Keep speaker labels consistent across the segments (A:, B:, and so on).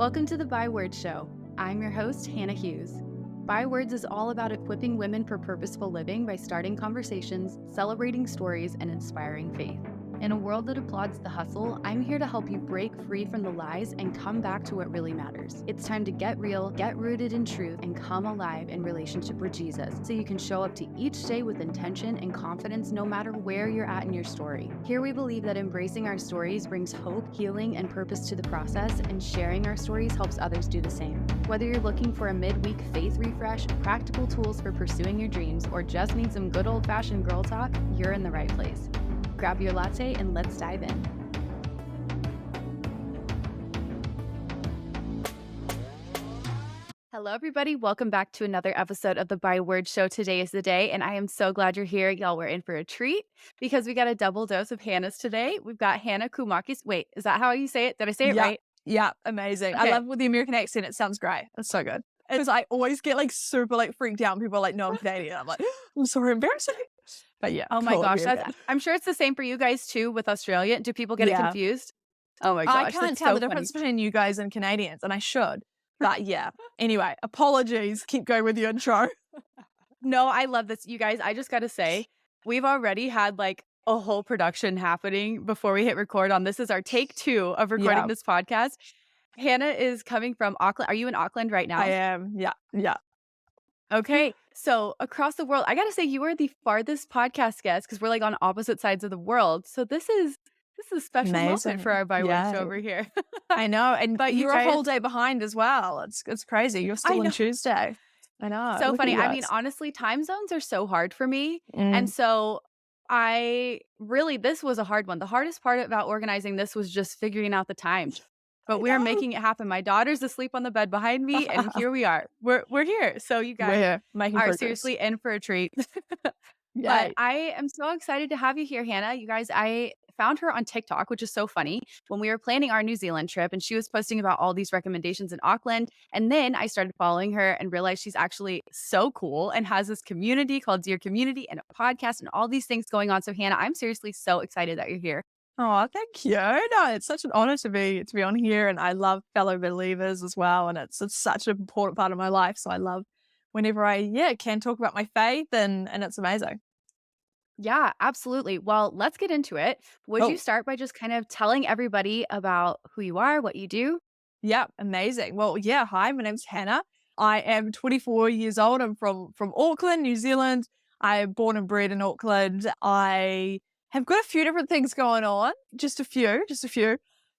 A: Welcome to the Bywords Show. I'm your host, Hannah Hughes. Bywords is all about equipping women for purposeful living by starting conversations, celebrating stories, and inspiring faith. In a world that applauds the hustle, I'm here to help you break free from the lies and come back to what really matters. It's time to get real, get rooted in truth, and come alive in relationship with Jesus so you can show up to each day with intention and confidence no matter where you're at in your story. Here we believe that embracing our stories brings hope, healing, and purpose to the process, and sharing our stories helps others do the same. Whether you're looking for a midweek faith refresh, practical tools for pursuing your dreams, or just need some good old-fashioned girl talk, you're in the right place. Grab your latte and let's dive in. Hello, everybody. Welcome back to another episode of the Bywords Show. Today is the day, and I am so glad you're here. Y'all, we're in for a treat because we got a double dose of Hannah's today. We've got Hannah Koumakis. Wait, is that how you say it? Did I say it right?
B: Yeah, amazing.
A: Okay.
B: I love with the American accent. It sounds great. It's so good. Because I always get like super like freaked out. People are like, no, I'm Canadian. I'm like, I'm sorry, embarrassing. But yeah.
A: Oh my
B: cool,
A: gosh.
B: American.
A: I'm sure it's the same for you guys too with Australia. Do people get it confused? Oh my gosh.
B: I can't tell the difference between you guys and Canadians, and I should. But yeah. Anyway, apologies. Keep going with your intro.
A: No, I love this. You guys, I just got to say, we've already had like a whole production happening before we hit record on. This is our take 2 of recording this podcast. Hannah is coming from Auckland. Are you in Auckland right now?
B: I am. Yeah.
A: Okay. So across the world, I got to say you are the farthest podcast guest because we're like on opposite sides of the world. So this is a special moment for our Bywords Show over here.
B: I know. And
A: but
B: you're a whole day behind as well. It's crazy. You're still on Tuesday. I know.
A: So funny. I mean, honestly, time zones are so hard for me. And so this was a hard one. The hardest part about organizing this was just figuring out the time. But we're making it happen. My daughter's asleep on the bed behind me, and here we are. We're here. So you guys are seriously in for a treat. But I am so excited to have you here, Hannah. You guys, I found her on TikTok, which is so funny, when we were planning our New Zealand trip, and she was posting about all these recommendations in Auckland. And then I started following her and realized she's actually so cool and has this community called Dear Community and a podcast and all these things going on. So Hannah, I'm seriously so excited that you're here.
B: Oh, thank you. No, it's such an honor to be on here, and I love fellow believers as well, and it's such an important part of my life. So I love whenever I can talk about my faith, and it's amazing.
A: Yeah, absolutely. Well, let's get into it. Would you start by just kind of telling everybody about who you are, what you do?
B: Yeah, amazing. Well, yeah, hi, my name's Hannah. I am 24 years old. I'm from Auckland, New Zealand. I'm born and bred in Auckland. I have got a few different things going on, just a few.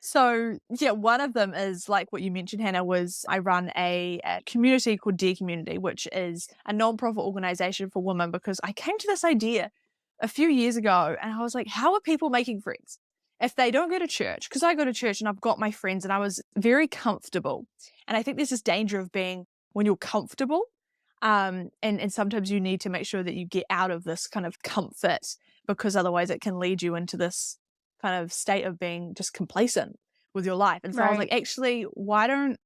B: So yeah, one of them is like what you mentioned, Hannah, was I run a community called Dear Community, which is a non-profit organization for women, because I came to this idea a few years ago and I was like, how are people making friends if they don't go to church? Because I go to church and I've got my friends and I was very comfortable. And I think there's this danger of being when you're comfortable. And sometimes you need to make sure that you get out of this kind of comfort, because otherwise it can lead you into this kind of state of being just complacent with your life. And so I was like, actually, why don't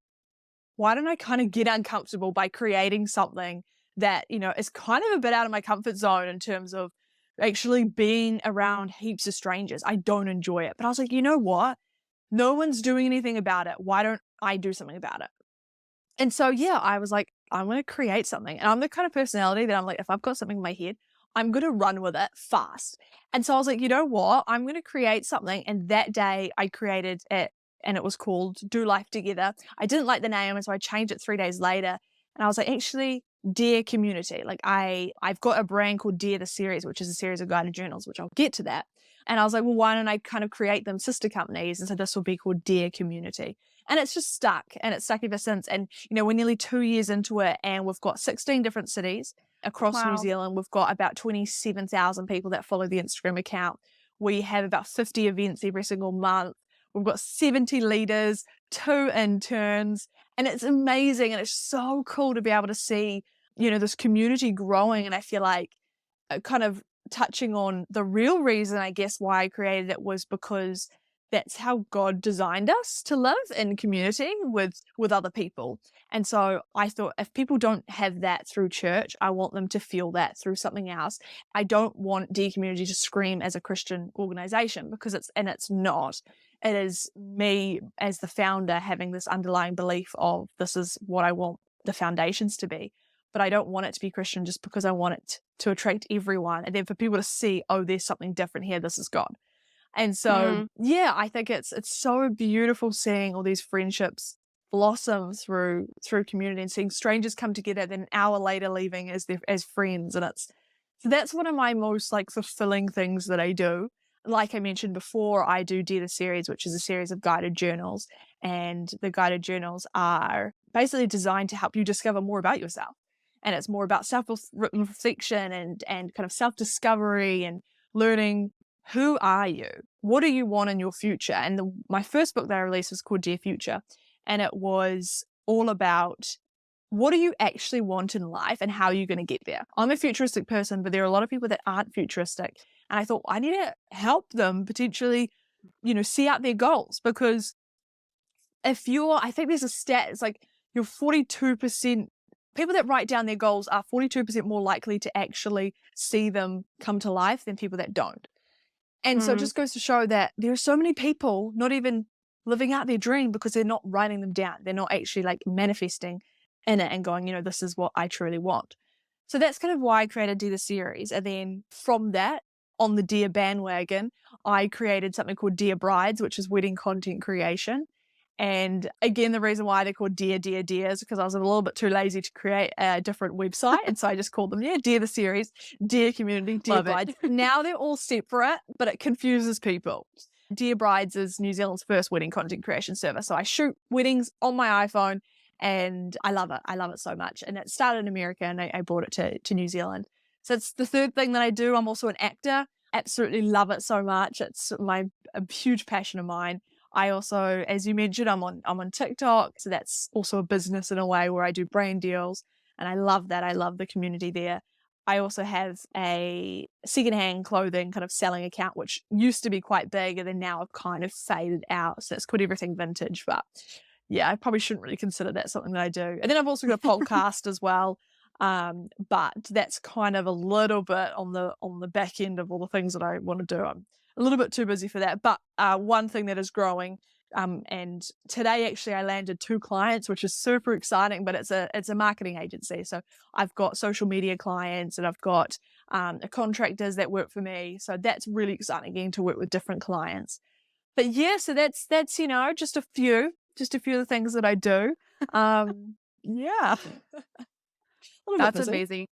B: I kind of get uncomfortable by creating something that, is kind of a bit out of my comfort zone in terms of actually being around heaps of strangers. I don't enjoy it. But I was like, you know what? No one's doing anything about it. Why don't I do something about it? And so, yeah, I was like, I'm going to create something. And I'm the kind of personality that I'm like, if I've got something in my head, I'm going to run with it fast. And so I was like, you know what? I'm going to create something. And that day I created it, and it was called Do Life Together. I didn't like the name, and so I changed it 3 days later. And I was like, actually, Dear Community. Like I've got a brand called Dear the Series, which is a series of guided journals, which I'll get to that. And I was like, well, why don't I kind of create them sister companies? And so this will be called Dear Community. And it's just stuck, and it's stuck ever since. And, we're nearly 2 years into it, and we've got 16 different cities across New Zealand. We've got about 27,000 people that follow the Instagram account. We have about 50 events every single month. We've got 70 leaders, 2 interns, and it's amazing. And it's so cool to be able to see, this community growing. And I feel like kind of touching on the real reason, I guess, why I created it was because that's how God designed us to live in community with other people. And so I thought, if people don't have that through church, I want them to feel that through something else. I don't want Dear Community to scream as a Christian organization, because it's not. It is me as the founder having this underlying belief of this is what I want the foundations to be. But I don't want it to be Christian just because I want it to attract everyone. And then for people to see, oh, there's something different here. This is God. And so,
A: Mm.
B: yeah, I think it's so beautiful seeing all these friendships blossom through community and seeing strangers come together, then an hour later leaving as friends. And so that's one of my most like fulfilling things that I do. Like I mentioned before, I do Dear the Series, which is a series of guided journals. And the guided journals are basically designed to help you discover more about yourself. And it's more about self-reflection and kind of self-discovery and learning, who are you? What do you want in your future? And my first book that I released was called Dear Future. And it was all about, what do you actually want in life and how are you going to get there? I'm a futuristic person, but there are a lot of people that aren't futuristic. And I thought I need to help them potentially, see out their goals, because I think there's a stat, it's like you're 42%, people that write down their goals are 42% more likely to actually see them come to life than people that don't. And so it
A: Mm.
B: just goes to show that there are so many people not even living out their dream because they're not writing them down. They're not actually like manifesting in it and going, this is what I truly want. So that's kind of why I created Dear the Series. And then from that, on the Dear bandwagon, I created something called Dear Brides, which is wedding content creation. And again, the reason why they're called Dear, Dear, Dear is because I was a little bit too lazy to create a different website. And so I just called them, Dear the Series, Dear Community, Dear
A: Love it.
B: Brides. Now they're all separate, but it confuses people. Dear Brides is New Zealand's first wedding content creation service. So I shoot weddings on my iPhone and I love it. I love it so much. And it started in America and I brought it to New Zealand. So it's the third thing that I do. I'm also an actor. Absolutely love it so much. It's a huge passion of mine. I also, as you mentioned, I'm on TikTok. So that's also a business in a way where I do brand deals. And I love that. I love the community there. I also have a secondhand clothing kind of selling account, which used to be quite big and then now I've kind of faded out. So it's called Everything Vintage. But yeah, I probably shouldn't really consider that something that I do. And then I've also got a podcast as well. But that's kind of a little bit on the back end of all the things that I want to do. I'm a little bit too busy for that. But one thing that is growing, and today actually I landed 2 clients, which is super exciting, but it's a marketing agency. So I've got social media clients and I've got contractors that work for me. So that's really exciting, getting to work with different clients. But yeah, so that's just a few of the things that I do. Yeah. A little bit
A: That's
B: busy.
A: amazing.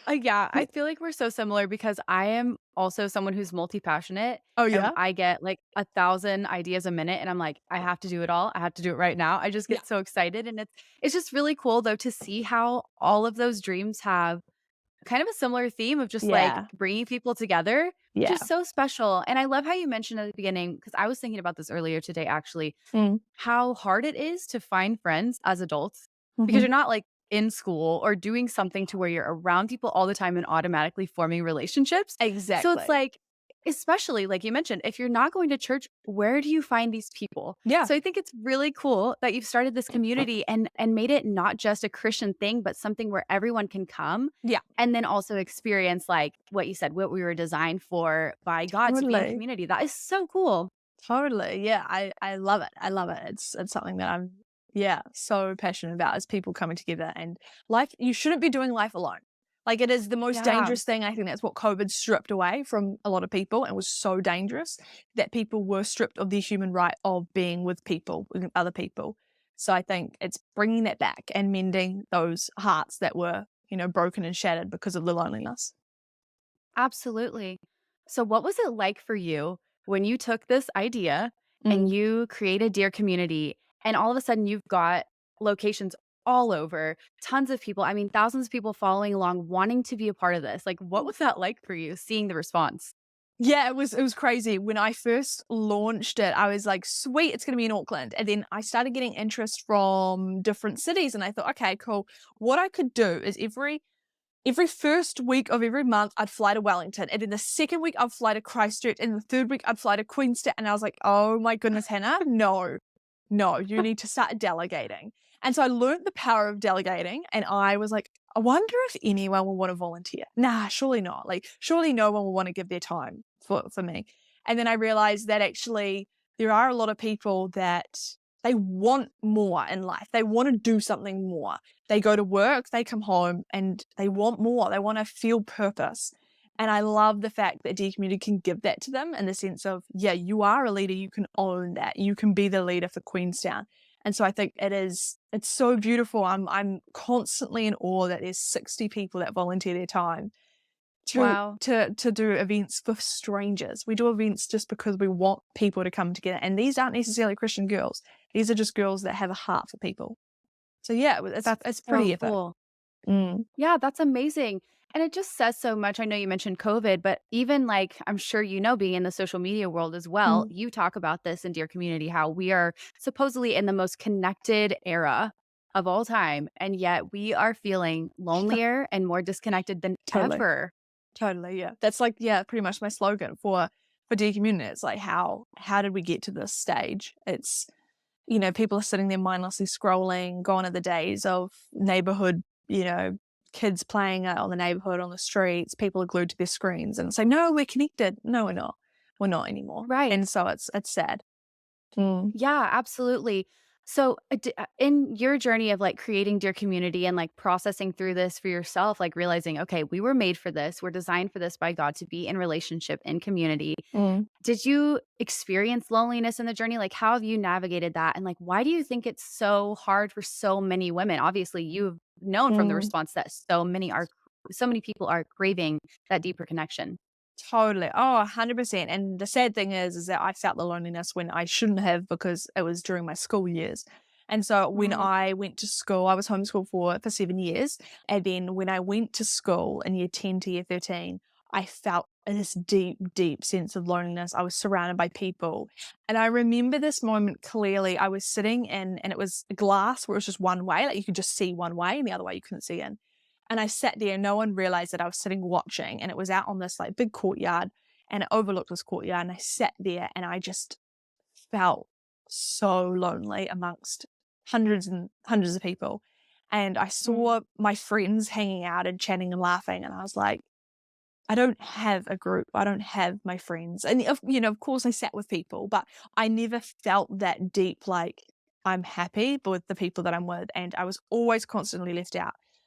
A: Yeah, I feel like we're so similar because I am also someone who's multi-passionate
B: Oh,
A: and
B: yeah?
A: I get like 1,000 ideas a minute and I'm like, I have to do it all. I have to do it right now. I just
B: Yeah.
A: get so excited. And it's just really cool though to see how all of those dreams have kind of a similar theme of just like
B: Yeah.
A: bringing people together, which
B: Yeah.
A: is so special. And I love how you mentioned at the beginning, because I was thinking about this earlier today, actually,
B: Mm.
A: how hard it is to find friends as adults because
B: Mhm.
A: you're not like in school or doing something to where you're around people all the time and automatically forming relationships. So it's
B: Exactly.
A: like, especially like you mentioned, if you're not going to church, where do you find these people?
B: Yeah.
A: So I think it's really cool that you've started this community and made it not just a Christian thing, but something where everyone can come
B: Yeah.
A: and then also experience like what you said, what we were designed for by God to be in
B: Totally.
A: community. That is so cool.
B: Totally. Yeah. I love it. I love it. It's something that I'm, so passionate about, is people coming together, and you shouldn't be doing life alone. Like, it is the most
A: Yeah.
B: dangerous thing. I think that's what COVID stripped away from a lot of people, and was so dangerous that people were stripped of their human right of being with people, with other people. So I think it's bringing that back and mending those hearts that were, broken and shattered because of the loneliness.
A: Absolutely. So, what was it like for you when you took this idea and
B: Mm.
A: you created Dear Community, and all of a sudden you've got locations all over, tons of people, I mean, thousands of people following along, wanting to be a part of this? Like, what was that like for you seeing the response?
B: Yeah, it was crazy. When I first launched it, I was like, sweet, it's gonna be in Auckland. And then I started getting interest from different cities and I thought, okay, cool. What I could do is every first week of every month I'd fly to Wellington. And then the second week I'd fly to Christchurch. And the third week I'd fly to Queenstown. And I was like, oh my goodness, Hannah, no, you need to start delegating. And so I learned the power of delegating, and I was like, I wonder if anyone will want to volunteer. Nah, surely not. Like, surely no one will want to give their time for me. And then I realized that actually there are a lot of people that they want more in life. They want to do something more. They go to work, they come home, and they want more. They want to feel purpose. And I love the fact that Dear Community can give that to them in the sense of, yeah, you are a leader. You can own that. You can be the leader for Queenstown. And so I think it's so beautiful. I'm constantly in awe that there's 60 people that volunteer their time to
A: Wow.
B: to do events for strangers. We do events just because we want people to come together. And these aren't necessarily Christian girls. These are just girls that have a heart for people. So yeah,
A: That's
B: it's
A: so
B: pretty epic.
A: cool.
B: Mm,
A: Yeah, that's amazing. And it just says so much. I know you mentioned COVID, but even like I'm sure you know, being in the social media world as well,
B: mm,
A: you talk about this in Dear Community, how we are supposedly in the most connected era of all time. And yet we are feeling lonelier and more disconnected than
B: totally.
A: ever.
B: Totally, yeah. That's like, yeah, pretty much my slogan for Dear Community. It's like how did we get to this stage? It's, people are sitting there mindlessly scrolling, gone are the days of neighborhood, kids playing out on the neighborhood, on the streets, people are glued to their screens and it's like, no, we're connected. No, we're not. We're not anymore.
A: Right.
B: And so it's sad. Mm,
A: Yeah, absolutely. So, in your journey of like creating Dear Community and like processing through this for yourself, like realizing, okay, we were made for this, we're designed for this by God to be in relationship in community.
B: mm,
A: Did you experience loneliness in the journey? Like, how have you navigated that? And like, why do you think it's so hard for so many women? Obviously, you've known from the
B: mm.
A: response that so many people are craving that deeper connection.
B: Totally. Oh, 100%. And the sad thing is that I felt the loneliness when I shouldn't have because it was during my school years. And so when
A: Mhm.
B: I went to school, I was homeschooled for 7 years. And then when I went to school in year 10 to year 13, I felt this deep, deep sense of loneliness. I was surrounded by people. And I remember this moment clearly. I was sitting in, and it was glass where it was just one way, like you could just see one way and the other way you couldn't see in. And I sat there and no one realized that I was sitting watching, and it was out on this like big courtyard and it overlooked this courtyard. And I sat there and I just felt so lonely amongst hundreds and hundreds of people. And I
A: Mm.
B: saw my friends hanging out and chatting and laughing. And I was like, I don't have a group. I don't have my friends. And of course I sat with people, but I never felt that deep, like I'm happy with the people that I'm with. And I was always constantly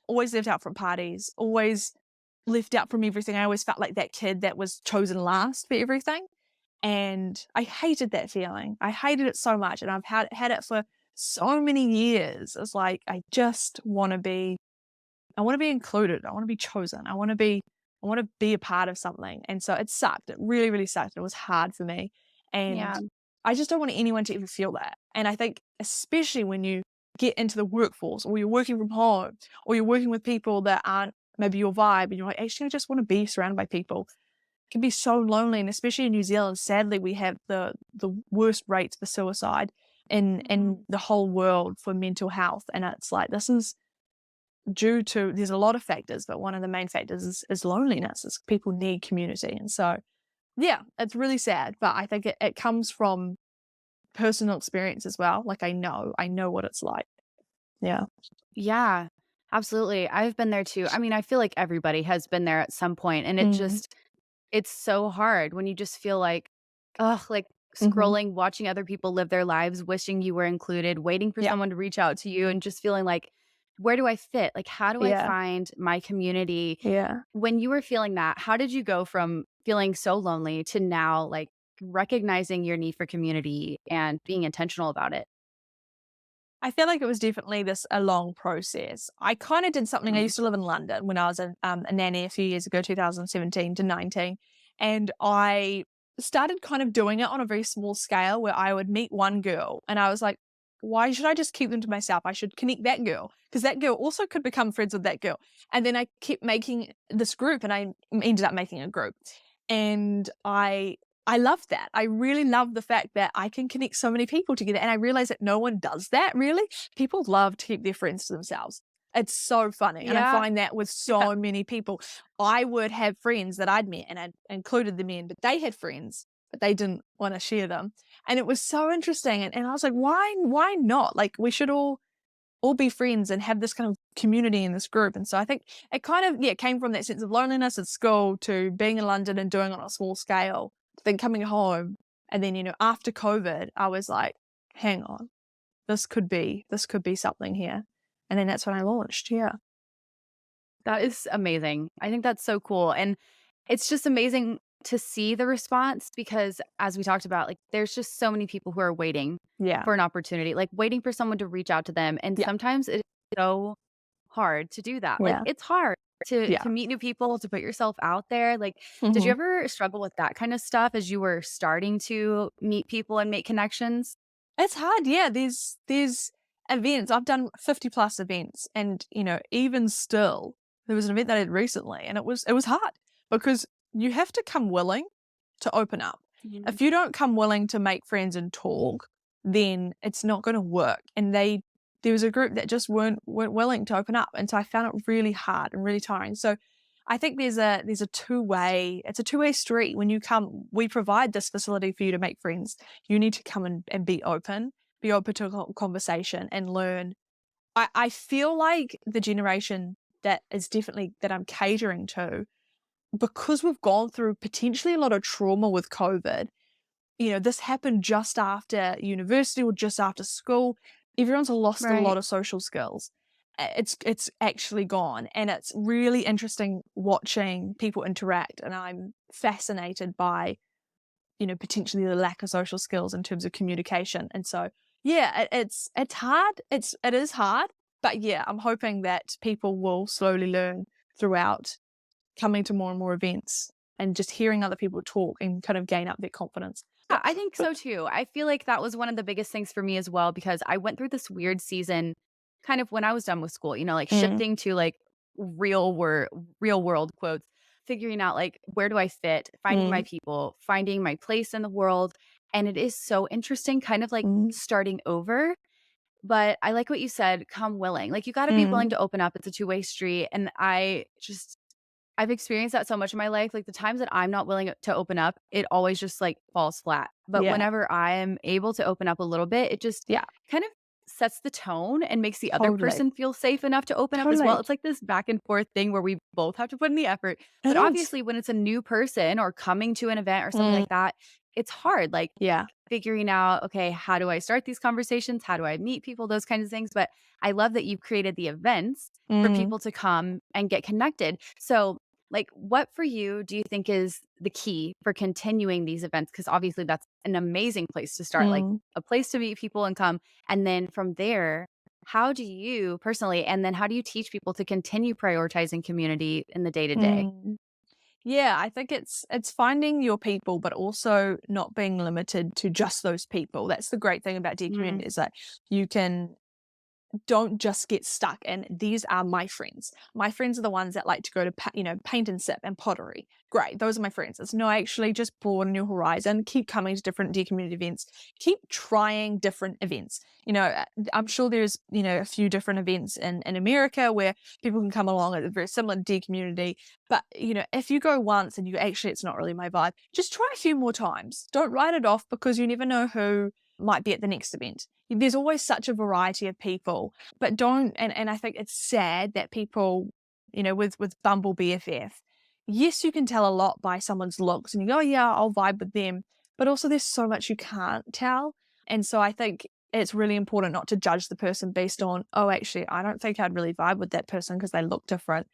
B: always left out from parties, always left out from everything. I always felt like that kid that was chosen last for everything. And I hated that feeling. I hated it so much. And I've had it for so many years. It's like, I want to be included. I want to be chosen. I want to be a part of something. And so it sucked. It really, really sucked. It was hard for me. And
A: Yeah.
B: I just don't want anyone to ever feel that. And I think especially when you get into the workforce or you're working from home or you're working with people that aren't maybe your vibe and you're like, actually, I just want to be surrounded by people. It can be so lonely. And especially in New Zealand, sadly, we have the worst rates for suicide in the whole world for mental health. And it's like, this is due to there's a lot of factors, but one of the main factors is loneliness, is people need community. And so, yeah, it's really sad, but I think it comes from personal experience as well. Like I know what it's like. Yeah.
A: Yeah, absolutely. I've been there too. I mean, I feel like everybody has been there at some point, and
B: Mm.
A: it's so hard when you just feel like
B: Mhm.
A: scrolling, watching other people live their lives, wishing you were included, waiting for
B: Yeah.
A: someone to reach out to you, and just feeling like, where do I fit? Like, how do I
B: Yeah.
A: find my community?
B: Yeah.
A: When you were feeling that, how did you go from feeling so lonely to now like recognizing your need for community and being intentional about it?
B: I feel like it was definitely a long process. I kind of did something. I
A: Mm.
B: used to live in London when I was a nanny a few years ago, 2017 to 19, and I started kind of doing it on a very small scale where I would meet one girl, and I was like, why should I just keep them to myself? I should connect that girl because that girl also could become friends with that girl. And then I kept making this group, and I ended up making a group, and I love that. I really love the fact that I can connect so many people together. And I realize that no one does that really. People love to keep their friends to themselves. It's so funny. And I
A: Yeah.
B: find that with
A: Yeah.
B: so many people. I would have friends that I'd met and I'd included them in, but they had friends, but they didn't want to share them. And it was so interesting. And I was like, why not? Like we should all be friends and have this kind of community in this group. And so I think it kind of, yeah, came from that sense of loneliness at school to being in London and doing it on a small scale, then coming home And then, after COVID, I was like, hang on, this could be something here. And then that's when I launched. Yeah.
A: That is amazing. I think that's so cool. And it's just amazing to see the response because as we talked about, like there's just so many people who are waiting
B: Yeah.
A: for an opportunity, like waiting for someone to reach out to them. And
B: Yeah.
A: sometimes it's so hard to do that. Like
B: Yeah.
A: it's hard to
B: Yeah.
A: meet new people, to put yourself out there. Like, did you
B: Mhm.
A: ever struggle with that kind of stuff as you were starting to meet people and make connections?
B: It's hard, yeah. There's events. I've done 50 plus events and, even still, there was an event that I did recently and it was hard because you have to come willing to open up.
A: Mhm.
B: If you don't come willing to make friends and talk, then it's not going to work. And there was a group that just weren't willing to open up, and so I found it really hard and really tiring. So I think there's a two-way street. When you come, we provide this facility for you to make friends. You need to come and be open to a conversation and learn. I feel like the generation that is definitely that I'm catering to, because we've gone through potentially a lot of trauma with COVID. This happened just after university or just after school. Everyone's lost a lot
A: Right.
B: of social skills. It's actually gone, and it's really interesting watching people interact. And I'm fascinated by potentially the lack of social skills in terms of communication. And so yeah, it's hard. It is hard, but yeah, I'm hoping that people will slowly learn throughout coming to more and more events and just hearing other people talk and kind of gain up their confidence.
A: Yeah, I think so too. I feel like that was one of the biggest things for me as well because I went through this weird season kind of when I was done with school, like
B: Mm,
A: shifting to like real world quotes, figuring out like where do I fit, finding my
B: mm,
A: people, finding my place in the world. And it is so interesting, kind of like
B: mm,
A: starting over. But I like what you said, come willing. Like you got to be willing
B: mm.
A: to open up. It's a two-way street. And I've experienced that so much in my life, like, the times that I'm not willing to open up, it always just, like, falls flat, but
B: Yeah,
A: whenever I am able to open up a little bit, it just
B: yeah,
A: kind of sets the tone and makes the other
B: totally,
A: person feel safe enough to open up as well.
B: totally.
A: It's like this back and forth thing where we both have to put in the effort,
B: It
A: but
B: is.
A: obviously, when it's a new person or coming to an event or something
B: Mm,
A: like that, it's hard, like,
B: yeah,
A: figuring out, "Okay, how do I start these conversations? How do I meet people?" Those kinds of things, but I love that you've created the events for
B: mm,
A: people to come and get connected. So, like, what for you do you think is the key for continuing these events? Because obviously that's an amazing place to start, like
B: mm,
A: a place to meet people and come. And then from there, how do you personally, and then how do you teach people to continue prioritizing community in the day to day?
B: mm. Yeah, I think it's finding your people, but also not being limited to just those people. That's the great thing about Dear
A: Mm,
B: Community is that you can don't just get stuck in these are my friends. My friends are the ones that like to go to paint and sip and pottery. Great, those are my friends. It's no, actually just broaden your horizon. Keep coming to different Dear Community events. Keep trying different events. I'm sure there's a few different events in America where people can come along at very similar to Dear Community. But if you go once and it's not really my vibe, just try a few more times. Don't write it off because you never know who might be at the next event. There's always such a variety of people, but don't and I think it's sad that people, with Bumble BFF, yes, you can tell a lot by someone's looks and you go, oh, yeah, I'll vibe with them. But also there's so much you can't tell. And so I think it's really important not to judge the person based on, oh, actually, I don't think I'd really vibe with that person because they look different.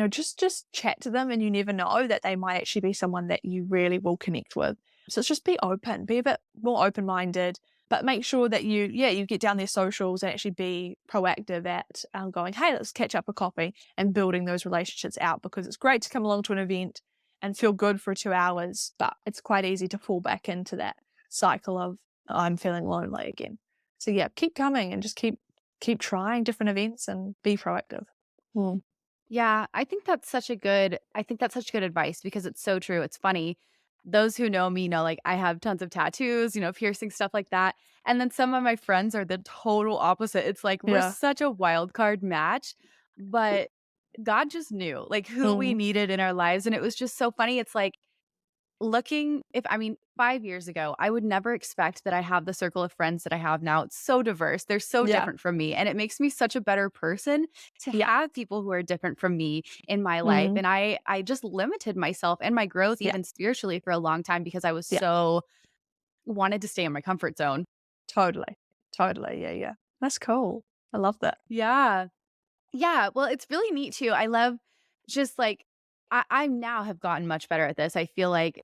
B: Just chat to them and you never know that they might actually be someone that you really will connect with. So it's just be open, be a bit more open-minded, but make sure that you get down their socials and actually be proactive at going, hey, let's catch up a coffee and building those relationships out because it's great to come along to an event and feel good for 2 hours, but it's quite easy to fall back into that cycle of I'm feeling lonely again. So yeah, keep coming and just keep trying different events and be proactive. Mm.
A: Yeah, I think that's such good advice because it's so true. It's funny. Those who know me know like I have tons of tattoos, piercing stuff like that. And then some of my friends are the total opposite. It's like we're
B: Yeah.
A: such a wild card match, but God just knew like who we
B: Mm.
A: needed in our lives. And it was just so funny. It's like looking if I mean, 5 years ago, I would never expect that I have the circle of friends that I have now. It's so diverse. They're so
B: Yeah.
A: different from me, and it makes me such a better person to
B: Yeah.
A: have people who are different from me in my life,
B: Mm.
A: and I just limited myself and my growth
B: Yeah.
A: even spiritually for a long time because I was
B: Yeah.
A: wanted to stay in my comfort zone.
B: Totally. Totally. Yeah, yeah. That's cool. I love that.
A: Yeah. Yeah, well, it's really neat too. I love just like I now have gotten much better at this. I feel like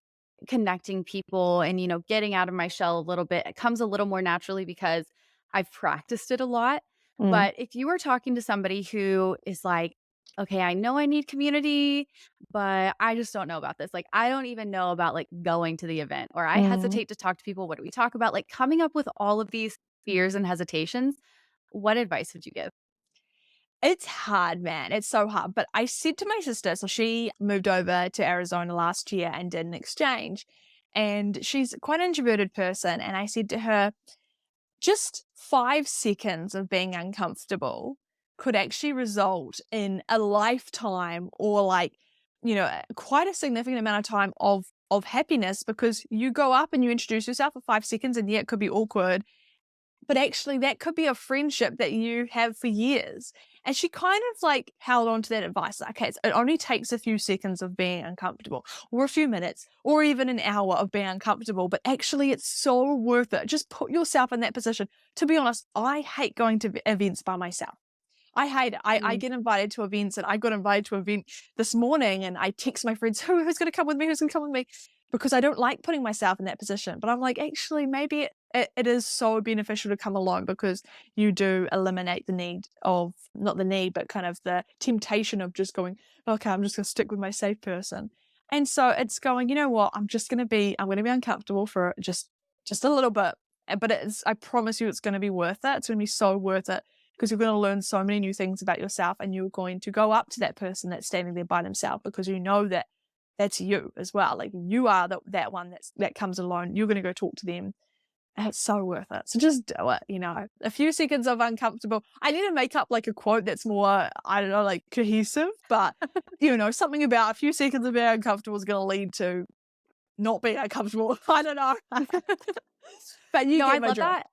A: connecting people and, getting out of my shell a little bit, it comes a little more naturally because I've practiced it a lot.
B: Mm,
A: But if you were talking to somebody who is like, okay, I know I need community, but I just don't know about this. Like, I don't even know about like going to the event, or I
B: mm.
A: hesitate to talk to people. What do we talk about? Like coming up with all of these fears and hesitations. What advice would you give?
B: It's hard, man. It's so hard. But I said to my sister, so she moved over to Arizona last year and did an exchange. And she's quite an introverted person. And I said to her, just 5 seconds of being uncomfortable could actually result in a lifetime or like, quite a significant amount of time of happiness because you go up and you introduce yourself for 5 seconds and yeah, it could be awkward. But actually, that could be a friendship that you have for years. And she kind of like held on to that advice. Like, okay, it only takes a few seconds of being uncomfortable, or a few minutes, or even an hour of being uncomfortable. But actually, it's so worth it. Just put yourself in that position. To be honest, I hate going to events by myself. I hate it. I
A: Mm.
B: get invited to events and I got invited to an event this morning and I text my friends, who's going to come with me? Who's going to come with me? Because I don't like putting myself in that position. But I'm like, actually, maybe it is so beneficial to come alone because you do eliminate the need of, not the need, but kind of the temptation of just going, okay, I'm just going to stick with my safe person. And so it's going, you know what? I'm going to be uncomfortable for just a little bit. But I promise you, it's going to be worth it. It's going to be so worth it because you're going to learn so many new things about yourself and you're going to go up to that person that's standing there by themselves because you know that that's you as well. Like you are that one that comes alone. You're going to go talk to them. And it's so worth it. So just do it. A few seconds of uncomfortable. I need to make up like a quote that's more, I don't know, like cohesive, but something about a few seconds of being uncomfortable is going to lead to not being uncomfortable. I don't know. But you
A: No, I
B: get my
A: love
B: drift.
A: that.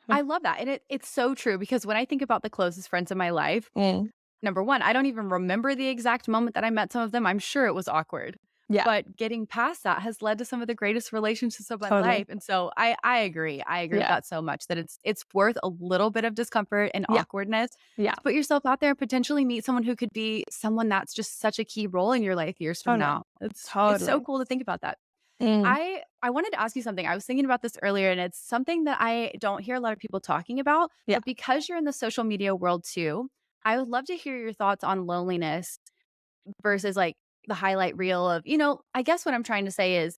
A: I love that, and it's so true because when I think about the closest friends in my life,
B: Mm,
A: number 1, I don't even remember the exact moment that I met some of them. I'm sure it was awkward,
B: yeah,
A: but getting past that has led to some of the greatest relationships of my
B: totally.
A: life, and so I agree. I agree with
B: Yeah,
A: that so much that it's worth a little bit of discomfort and
B: yeah,
A: awkwardness
B: yeah,
A: to put yourself out there and potentially meet someone who could be someone that's just such a key role in your life years from
B: totally,
A: now. It's so
B: totally.
A: cool to think about that.
B: Mm,
A: I wanted to ask you something. I was thinking about this earlier, and it's something that I don't hear a lot of people talking about,
B: yeah.
A: but because you're in the social media world too, I would love to hear your thoughts on loneliness versus, like, the highlight reel of I guess what I'm trying to say is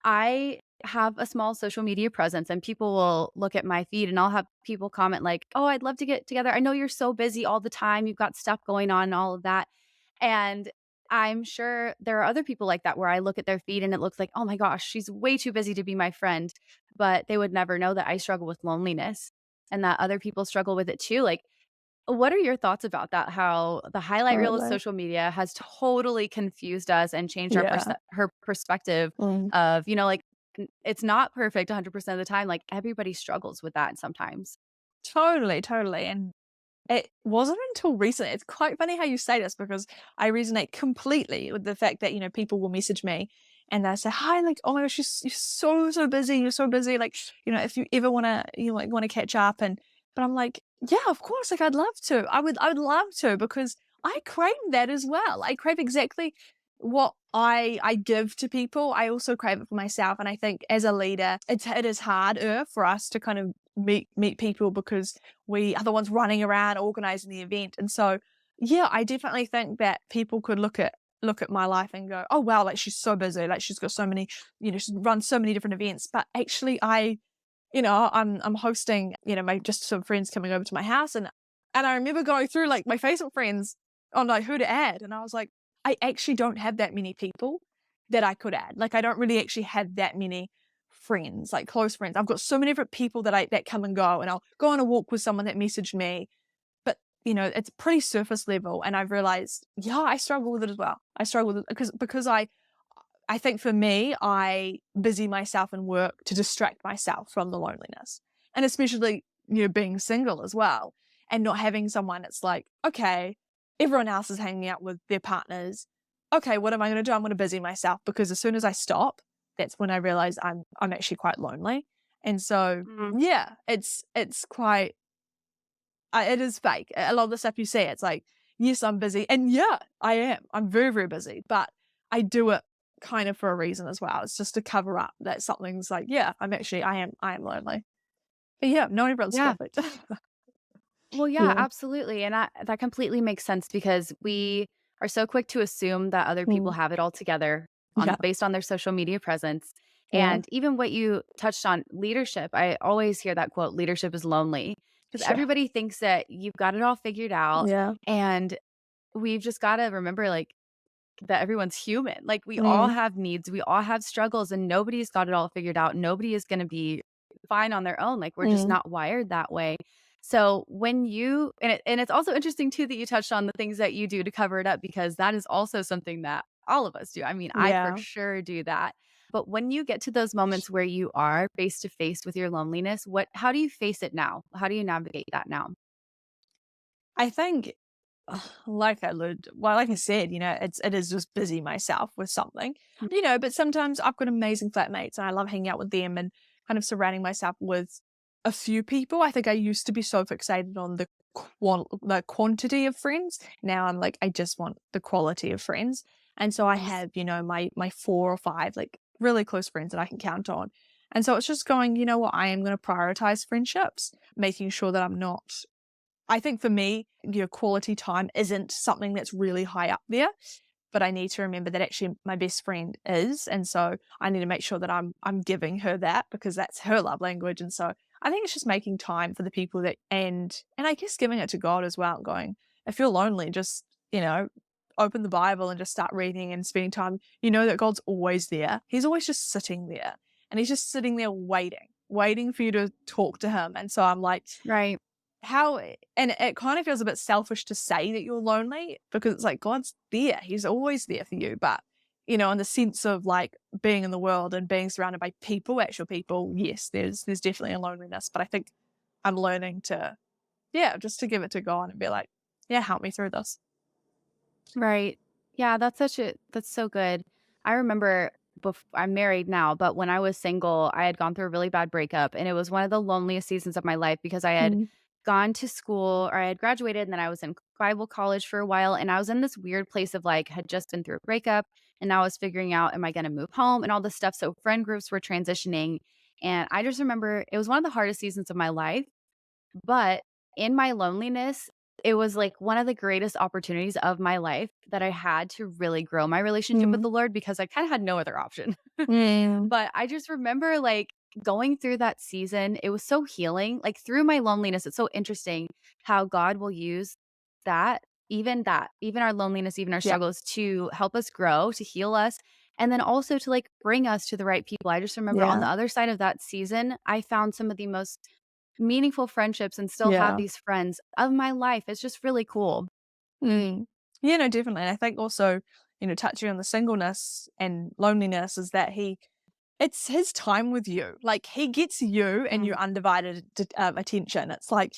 A: I have a small social media presence and people will look at my feed and I'll have people comment like, "Oh, I'd love to get together. I know you're so busy all the time. You've got stuff going on and all of that." And I'm sure there are other people like that where I look at their feed and it looks like, "Oh my gosh, she's way too busy to be my friend." But they would never know that I struggle with loneliness and that other people struggle with it too. Like, what are your thoughts about that? How the highlight reel of
B: Totally.
A: social media has totally confused us and changed
B: Yeah.
A: her perspective
B: Mm.
A: of, like, it's not perfect 100% of the time. Like, everybody struggles with that sometimes.
B: Totally, totally. And it wasn't until recently. It's quite funny how you say this because I resonate completely with the fact that, people will message me and they say, hi, like, oh my gosh, you're so, so busy. You're so busy. Like, if you ever want to, want to catch up. But I'm like, yeah, of course. Like, I'd love to. I would love to because I crave that as well. I crave exactly what I give to people. I also crave it for myself. And I think as a leader, it is harder for us to kind of meet people because we are the ones running around organizing the event. And so, yeah, I definitely think that people could look at my life and go, oh wow, like she's so busy, like she's got so many, she runs so many different events. But actually, I'm hosting, my just some friends coming over to my house, and I remember going through like my Facebook friends on like who to add, and I was like, I actually don't have that many people that I could add. Like I don't really actually have that many friends, like close friends. I've got so many different people that come and go, and I'll go on a walk with someone that messaged me, but it's pretty surface level. And I've realized, yeah, I struggle with it as well. I struggle with it because I think for me, I busy myself in work to distract myself from the loneliness. And especially, being single as well and not having someone, it's like, okay, everyone else is hanging out with their partners. Okay, what am I going to do? I'm going to busy myself because as soon as I stop, that's when I realized I'm actually quite lonely. And so,
A: Mm.
B: yeah, it's quite it is fake. A lot of the stuff you see, it's like, yes, I'm busy. And yeah, I am. I'm very, very busy, but I do it kind of for a reason as well. It's just to cover up that something's like, yeah, I am lonely. But yeah, not everyone's
A: Yeah.
B: perfect.
A: Well, yeah,
B: Yeah.
A: absolutely. And that completely makes sense because we are so quick to assume that other people
B: Mm.
A: have it all together
B: Yeah.
A: based on their social media presence.
B: Yeah.
A: And even what you touched on, leadership, I always hear that quote, leadership is lonely, because
B: Yeah.
A: everybody thinks that you've got it all figured out.
B: Yeah.
A: And we've just got to remember, like, that everyone's human. Like, we all
B: Mm.
A: have needs, we all have struggles, and nobody's got it all figured out. Nobody is going to be fine on their own. Like, we're just
B: Mm.
A: not wired that way. So when you and it's also interesting too that you touched on the things that you do to cover it up, because that is also something that all of us do. I mean, I for
B: Yeah.
A: sure do that. But when you get to those moments where you are face to face with your loneliness, how do you face it now? How do you navigate that now?
B: I think, like I said, it is just busy myself with something, but sometimes I've got amazing flatmates and I love hanging out with them and kind of surrounding myself with a few people. I think I used to be so fixated on the quantity of friends. Now I'm like, I just want the quality of friends. And so I
A: Yes.
B: have, my 4 or 5 like really close friends that I can count on. And so it's just going, you know what, I am going to prioritize friendships, making sure that I'm not I think for me, quality time isn't something that's really high up there, but I need to remember that actually my best friend is, and so I need to make sure that I'm giving her that because that's her love language, and so I think it's just making time for the people that and I guess giving it to God as well, going, if you're lonely, just, open the Bible and just start reading and spending time. You know that God's always there. He's always just sitting there, and he's just sitting there waiting for you to talk to him, and so I'm like,
A: Right.
B: how and it kind of feels a bit selfish to say that you're lonely because it's like God's there. He's always there for you. But, in the sense of like being in the world and being surrounded by people, actual people, yes, there's definitely a loneliness. But I think I'm learning to, yeah, just to give it to God and be like, yeah, help me through this.
A: Right. Yeah, that's so good. I remember I'm married now, but when I was single, I had gone through a really bad breakup, and it was one of the loneliest seasons of my life because I had
B: Mm.
A: gone to school, or I had graduated, and then I was in Bible college for a while, and I was in this weird place of like had just been through a breakup, and now I was figuring out, am I going to move home and all this stuff. So friend groups were transitioning, and I just remember it was one of the hardest seasons of my life. But in my loneliness, it was like one of the greatest opportunities of my life that I had to really grow my relationship with
B: Mm.
A: the Lord because I kind of had no other option.
B: Mm.
A: But I just remember like going through that season, it was so healing. Like through my loneliness, it's so interesting how God will use that, even our loneliness, even our
B: Yeah.
A: struggles to help us grow, to heal us, and then also to like bring us to the right people. I just remember on
B: Yeah.
A: the other side of that season, I found some of the most meaningful friendships and still have
B: Yeah.
A: these friends of my life. It's just really cool.
B: Mm. Yeah, no, definitely. And I think also, touching on the singleness and loneliness is that it's his time with you. Like he gets you and
A: Mm.
B: your undivided attention. It's like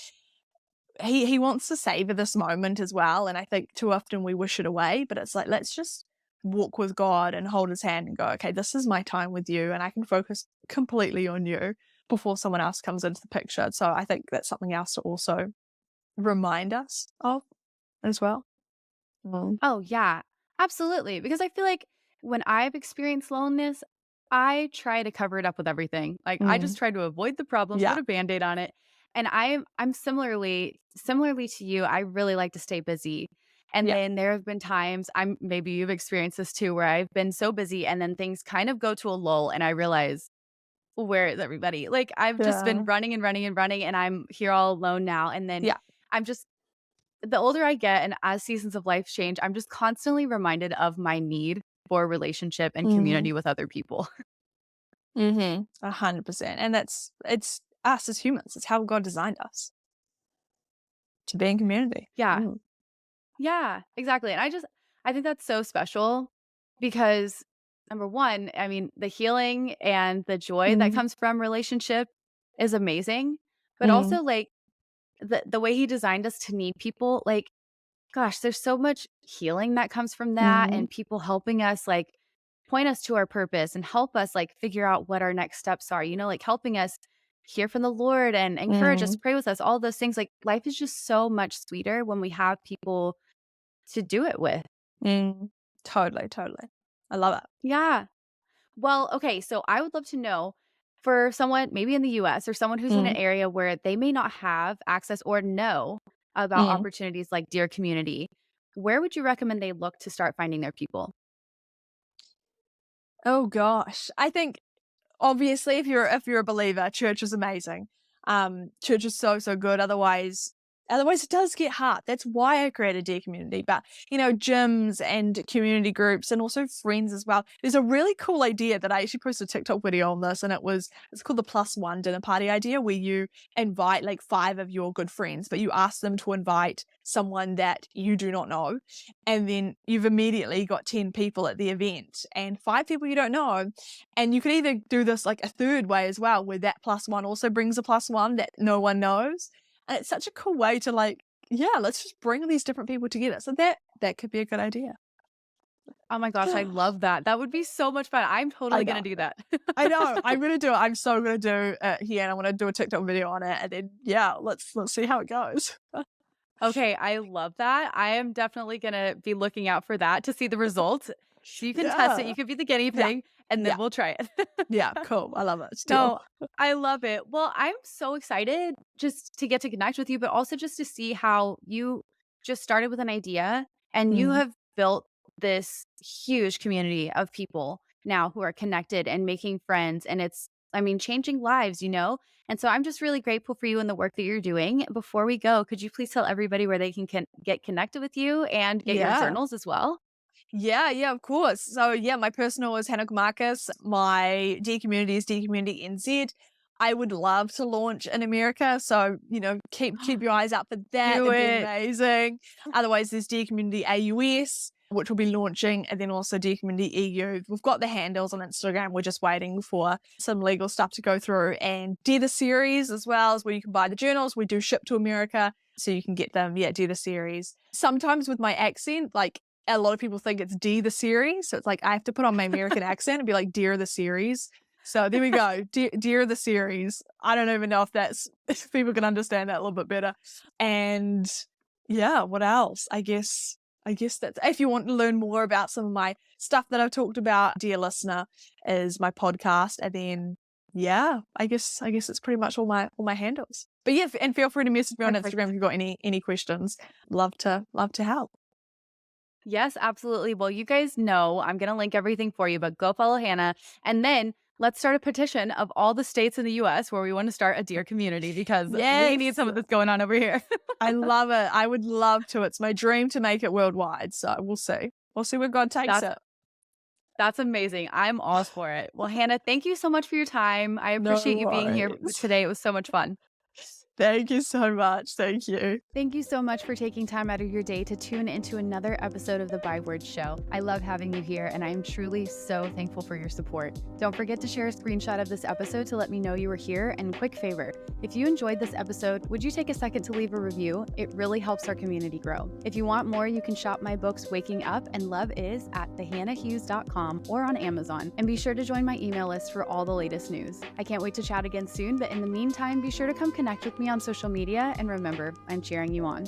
B: he wants to savor this moment as well. And I think too often we wish it away, but it's like, let's just walk with God and hold his hand and go, okay, this is my time with you. And I can focus completely on you before someone else comes into the picture. So I think that's something else to also remind us of as well. Mm.
A: Oh, yeah, absolutely. Because I feel like when I've experienced loneliness, I try to cover it up with everything. Like I just
B: Mm.
A: try to avoid the problem, put
B: Yeah.
A: a band-aid on it. And I'm similarly to you, I really like to stay busy. And
B: Yeah.
A: then there have been times maybe you've experienced this too, where I've been so busy and then things kind of go to a lull and I realize, where is everybody? Like I've just been
B: Yeah.
A: running and running and running and I'm here all alone now. And then
B: Yeah.
A: I'm just the older I get and as seasons of life change, I'm just constantly reminded of my need for relationship and
B: Mhm.
A: community with other people.
B: Mhm. 100%. And it's us as humans. It's how God designed us to be in community.
A: Yeah.
B: Mm.
A: Yeah, exactly. And I think that's so special because number one, I mean, the healing and the joy that
B: Mm.
A: comes from relationship is amazing. But
B: Mm.
A: also like the way he designed us to need people, like, gosh, there's so much healing that comes from that
B: Mm.
A: and people helping us like point us to our purpose and help us like figure out what our next steps are, like helping us hear from the Lord and encourage us,
B: Mm,
A: pray with us, all those things. Like life is just so much sweeter when we have people to do it with.
B: mm. Totally, totally. I love it.
A: Yeah. Well, okay. So I would love to know for someone maybe in the US or someone who's in an
B: Mm,
A: area where they may not have access or know about
B: mm.
A: opportunities like Dear Community, where would you recommend they look to start finding their people?
B: Oh gosh. I think obviously if you're a believer, church is amazing. Church is so, so good. Otherwise it does get hard. That's why I created Dear Community. But gyms and community groups and also friends as well. There's a really cool idea that I actually posted a TikTok video on this, and it's called the +1 dinner party idea, where you invite like 5 of your good friends, but you ask them to invite someone that you do not know. And then you've immediately got 10 people at the event and 5 people you don't know. And you could either do this like a third way as well, where that +1 also brings a +1 that no one knows. And it's such a cool way to like, yeah, let's just bring these different people together. So that could be a good idea.
A: Oh my gosh, I love that. That would be so much fun. I'm
B: I
A: totally
B: know.
A: gonna do that.
B: I know. I'm gonna do it. I'm so gonna do it here, and I'm gonna do a TikTok video on it, and then yeah, let's see how it goes.
A: Okay, I love that. I am definitely gonna be looking out for that to see the results. So you can test it.
B: Yeah.
A: You could be the guinea
B: Yeah.
A: pig, and then
B: Yeah.
A: we'll try it.
B: Yeah. Cool. I love it. Still.
A: No, I love it. Well, I'm so excited just to get to connect with you, but also just to see how you just started with an idea and you
B: Mm.
A: have built this huge community of people now who are connected and making friends. And it's, I mean, changing lives. And so I'm just really grateful for you and the work that you're doing. Before we go, could you please tell everybody where they can get connected with you and get your
B: Yeah.
A: journals as well?
B: Yeah, yeah, of course. So yeah, my personal is Hannah Koumakis. My D community is D Community NZ. I would love to launch in America, so keep your eyes out for that.
A: Do
B: It'd be
A: it.
B: amazing. Otherwise, there's D Community AUS, which will be launching, and then also D Community EU. We've got the handles on Instagram. We're just waiting for some legal stuff to go through, and Dear the Series as well is where you can buy the journals. We do ship to America, so you can get them. Yeah, Dear the Series. Sometimes with my accent, like a lot of people think it's D the series. So it's like I have to put on my American accent and be like, Dear the Series. So there we go. Dear the Series. I don't even know if people can understand that a little bit better. And yeah, what else? I guess that's if you want to learn more about some of my stuff that I've talked about, dear listener, is my podcast. And then yeah, I guess it's pretty much all my handles. But yeah, and feel free to message me on
A: Perfect.
B: Instagram if you've got any questions. Love to help.
A: Yes, absolutely. Well, you guys know I'm going to link everything for you, but go follow Hannah. And then let's start a petition of all the states in the US where we want to start a Dear Community because we need
B: Yes.
A: some of this going on over here.
B: I love it. I would love to. It's my dream to make it worldwide. So we'll see. We'll see where God takes
A: That's
B: it.
A: that's amazing. I'm all for it. Well, Hannah, thank you so much for your time. I
B: No
A: appreciate you being here
B: worries.
A: today. It was so much fun.
B: Thank you so much. Thank you.
A: Thank you so much for taking time out of your day to tune into another episode of the By Word Show. I love having you here, and I am truly so thankful for your support. Don't forget to share a screenshot of this episode to let me know you were here, and quick favor, if you enjoyed this episode, would you take a second to leave a review? It really helps our community grow. If you want more, you can shop my books Waking Up and Love Is at thehannahhughes.com or on Amazon, and be sure to join my email list for all the latest news. I can't wait to chat again soon, but in the meantime, be sure to come connect with me on social media, and remember, I'm cheering you on.